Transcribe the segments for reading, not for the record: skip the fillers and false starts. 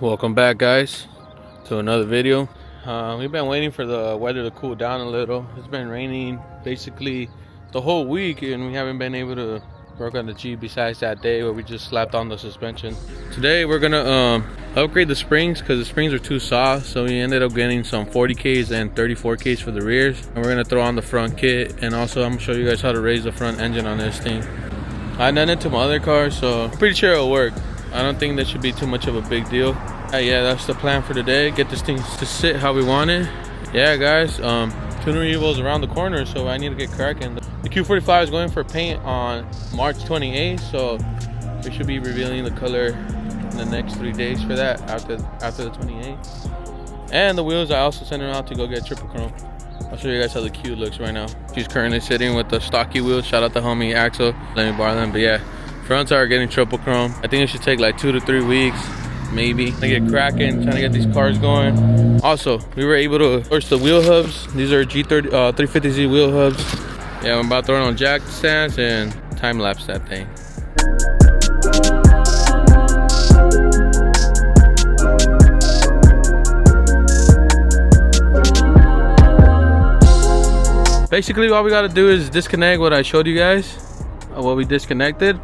Welcome back, guys, to another video. We've been waiting for the weather to cool down a little. It's been raining basically the whole week and we haven't been able to work on the G besides that day where we just slapped on the suspension. Today we're gonna upgrade the springs because the springs are too soft, so we ended up getting some 40Ks and 34Ks for the rears, and we're gonna throw on the front kit. And also I'm gonna show you guys how to raise the front engine on this thing. I've done it to my other car, so I'm pretty sure it'll work. I don't think that should be too much of a big deal. Yeah, that's the plan for today. Get this thing to sit how we want it. Yeah, guys, tuner evo is around the corner, so I need to get cracking. The Q45 is going for paint on March 28th, so we should be revealing the color in the next 3 days for that after the 28th. And the wheels, I also sent them out to go get triple chrome. I'll show you guys how the Q looks right now. She's currently sitting with the stocky wheels. Shout out to homie Axel, let me borrow them. But yeah, fronts are getting triple chrome. I think it should take like 2 to 3 weeks, maybe, to get cracking, trying to get these cars going. Also, we were able to source the wheel hubs. These are G350Z wheel hubs. Yeah, I'm about to throw it on jack stands and time lapse that thing. Basically, all we got to do is disconnect what I showed you guys, what we disconnected,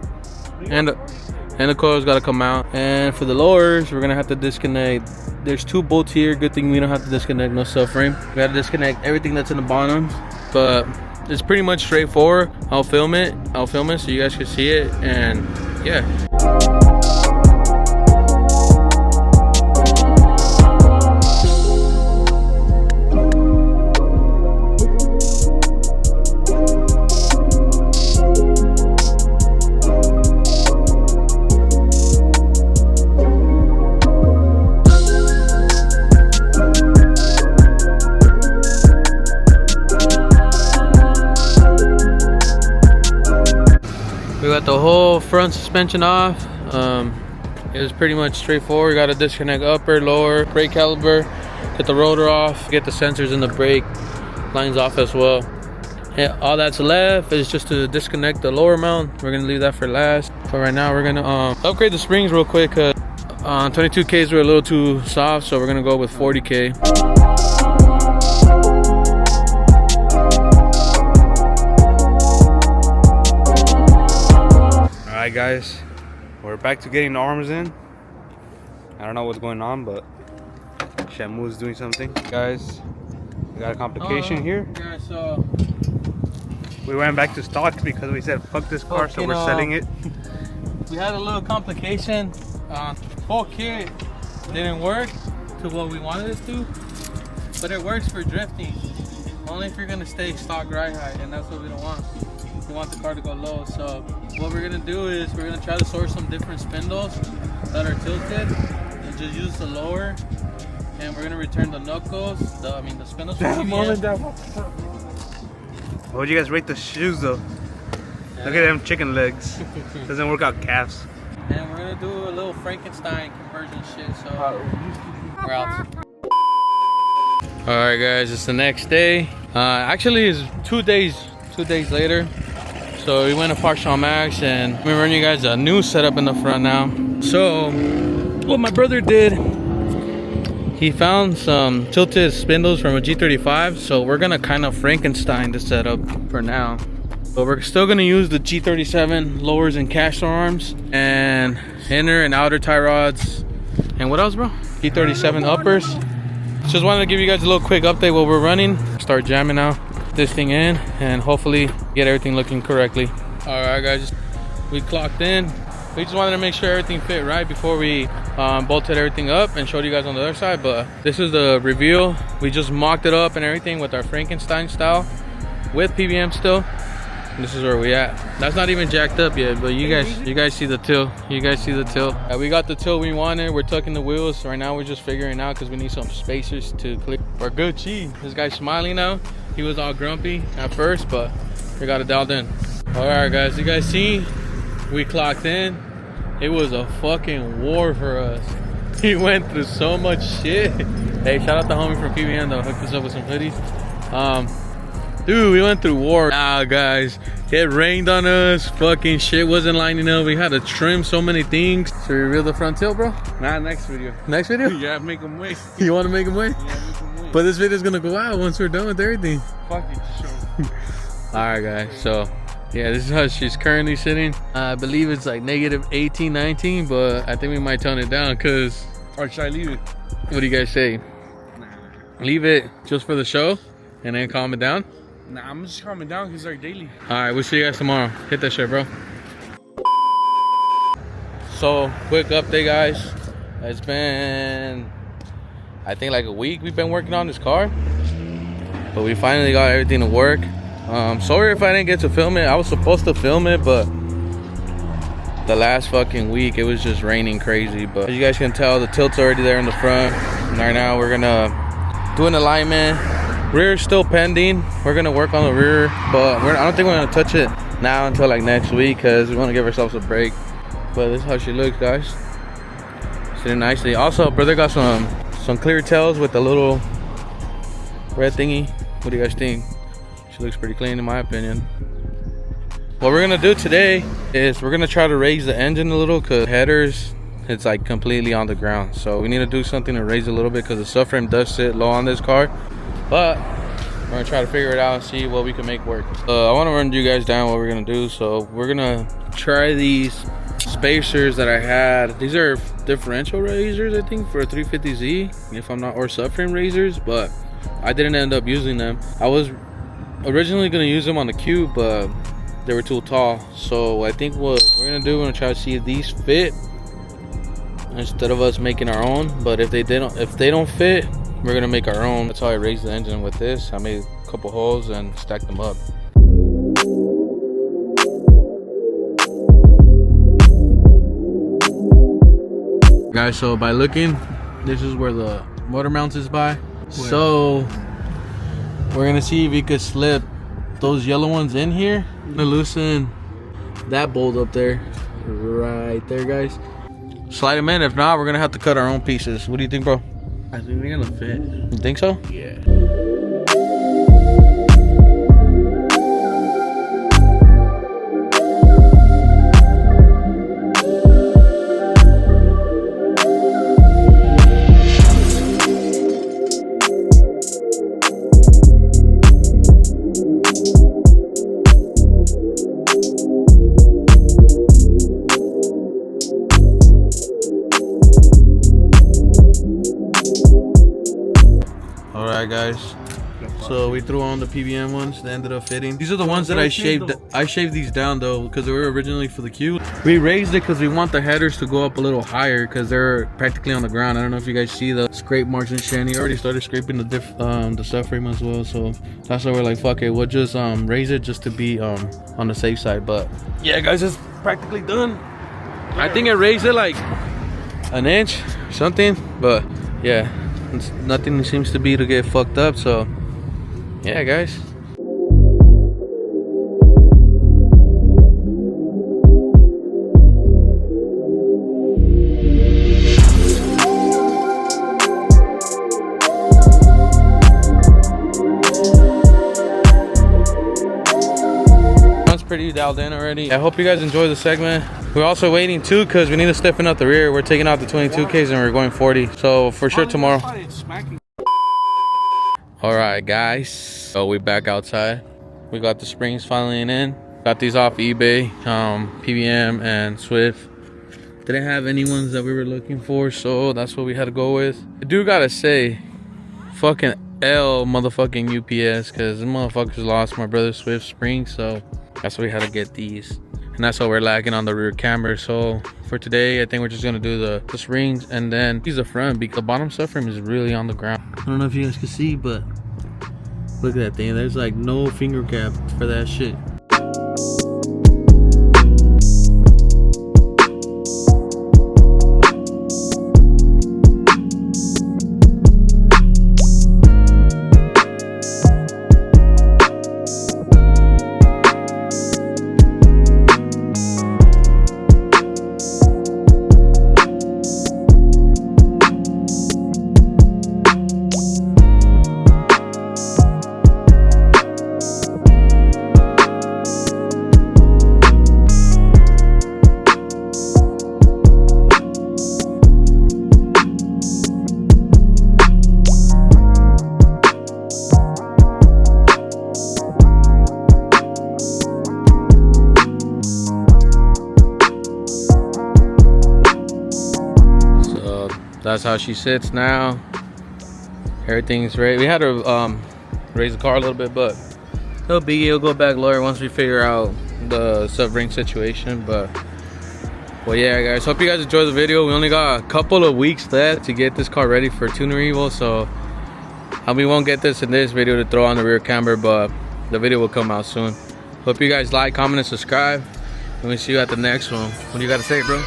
and the coil's got to come out. And for the lowers, we're gonna have to disconnect. There's 2 bolts here. Good thing we don't have to disconnect no subframe. We got to disconnect everything that's in the bottom, but it's pretty much straightforward. I'll film it so you guys can see it. And yeah. We got the whole front suspension off. It was pretty much straightforward. We got to disconnect upper, lower, brake caliper, get the rotor off, get the sensors in the brake lines off as well. Yeah, all that's left is just to disconnect the lower mount. We're gonna leave that for last. But right now we're gonna upgrade the springs real quick. 22Ks were a little too soft, so we're gonna go with 40K. Alright guys, we're back to getting the arms in. I don't know what's going on, but Shamu is doing something. Guys, we got a complication here. Yeah, so we went back to stock because we said fuck this car, so we're selling it. We had a little complication. Full kit didn't work to what we wanted it to, but it works for drifting. Only if you're gonna stay stock ride height, and that's what we don't want. We want the car to go low. So what we're gonna do is we're gonna try to source some different spindles that are tilted and just use the lower, and we're gonna return the knuckles, the spindles from PBM. What would you guys rate the shoes though? Yeah. Look at them chicken legs. Doesn't work out calves. And we're gonna do a little Frankenstein conversion shit, so we're out. Alright guys, it's the next day. Actually it's 2 days later. So we went to Partial Max and we're running you guys a new setup in the front now. So what my brother did, he found some tilted spindles from a G35. So we're gonna kind of Frankenstein the setup for now. But we're still gonna use the G37 lowers and caster arms and inner and outer tie rods. And what else, bro? G37 uppers. Just wanted to give you guys a little quick update what we're running. Start jamming now this thing in and hopefully get everything looking correctly. All right guys, we clocked in. We just wanted to make sure everything fit right before we bolted everything up and showed you guys on the other side. But this is the reveal. We just mocked it up and everything with our Frankenstein style with PBM still. This is where we at. That's not even jacked up yet, but you guys see the till. You guys see the till. We got the till we wanted. We're tucking the wheels. Right now we're just figuring out because we need some spacers to clear. We're good. Gee, this guy's smiling now. He was all grumpy at first, but we got it dialed in. All right guys, you guys see we clocked in. It was a fucking war for us. He went through so much shit. Hey, shout out the homie from PBN that hooked us up with some hoodies. Dude, we went through war. Ah, guys, it rained on us. Fucking shit wasn't lining up. We had to trim so many things. Should we reveal the front tail, bro? Nah, next video. Next video? Yeah, make them wait. You want to make them wait? Yeah, make them wait. But this video's gonna go out once we're done with everything. Fuck it, show. Alright, guys, so yeah, this is how she's currently sitting. I believe it's like negative 18, 19, but I think we might tone it down because. Or should I leave it? What do you guys say? Nah. Leave it just for the show and then calm it down? Nah, I'm just calming down because they're daily. Alright, we'll see you guys tomorrow. Hit that shit, bro. So, quick update, guys. It's been, I think, like a week we've been working on this car. But we finally got everything to work. Sorry if I didn't get to film it. I was supposed to film it, but the last fucking week it was just raining crazy. But as you guys can tell, the tilt's already there in the front. And right now we're gonna do an alignment. Rear is still pending. We're gonna work on the rear, but I don't think we're gonna touch it now until like next week because we want to give ourselves a break. But this is how she looks, guys. Sitting nicely. Also, brother got some clear tails with a little red thingy. What do you guys think? She looks pretty clean in my opinion. What we're gonna do today is we're gonna try to raise the engine a little because headers, it's like completely on the ground. So we need to do something to raise it a little bit because the subframe does sit low on this car. But we're gonna try to figure it out and see what we can make work. I want to run you guys down what we're gonna do. So we're gonna try these spacers that I had. These are differential razors, I think, for a 350Z, if I'm not, or subframe razors, but I didn't end up using them. I was originally gonna use them on the Cube, but they were too tall. So I think what we're gonna do, we're gonna try to see if these fit instead of us making our own. But if they don't fit, we're gonna make our own. That's how I raised the engine with this. I made a couple holes and stacked them up. Guys, so by looking, this is where the motor mounts is by. So we're gonna see if we could slip those yellow ones in here. I'm gonna loosen that bolt up there, right there, guys. Slide them in. If not, we're gonna have to cut our own pieces. What do you think, bro? I think they're gonna fit. You think so? Yeah. Alright, guys, so we threw on the PBM ones. They ended up fitting. These are the ones that I shaved. I shaved these down though because they were originally for the Cube. We raised it because we want the headers to go up a little higher because they're practically on the ground. I don't know if you guys see the scrape marks and shit. He already started scraping the subframe as well, so that's why we're like, fuck it, we'll just raise it just to be on the safe side. But yeah, guys, it's practically done. I think I raised it like an inch or something, but yeah, nothing seems to be to get fucked up. So yeah, guys. Pretty dialed in already. I hope you guys enjoy the segment. We're also waiting too because we need to stiffen up the rear. We're taking out the 22Ks and we're going 40. So for sure tomorrow. Alright, guys, so we back outside. We got the springs finally in. Got these off eBay, PBM and Swift. Didn't have any ones that we were looking for, so that's what we had to go with. I do gotta say, fucking L motherfucking UPS, because the motherfuckers lost my brother's Swift springs, so that's why we had to get these. And that's why we're lacking on the rear camber. So for today, I think we're just gonna do the springs and then use the front because the bottom subframe is really on the ground. I don't know if you guys can see, but look at that thing. There's like no finger cap for that shit. that's how she sits now. Everything's ready. We had to raise the car a little bit, but no biggie. It'll go back lower once we figure out the sub-ring situation. But well, yeah, guys. Hope you guys enjoyed the video. We only got a couple of weeks left to get this car ready for tuner evo, so we won't get this in this video to throw on the rear camber, but the video will come out soon. Hope you guys like, comment, and subscribe, and we'll see you at the next one. What do you got to say, bro?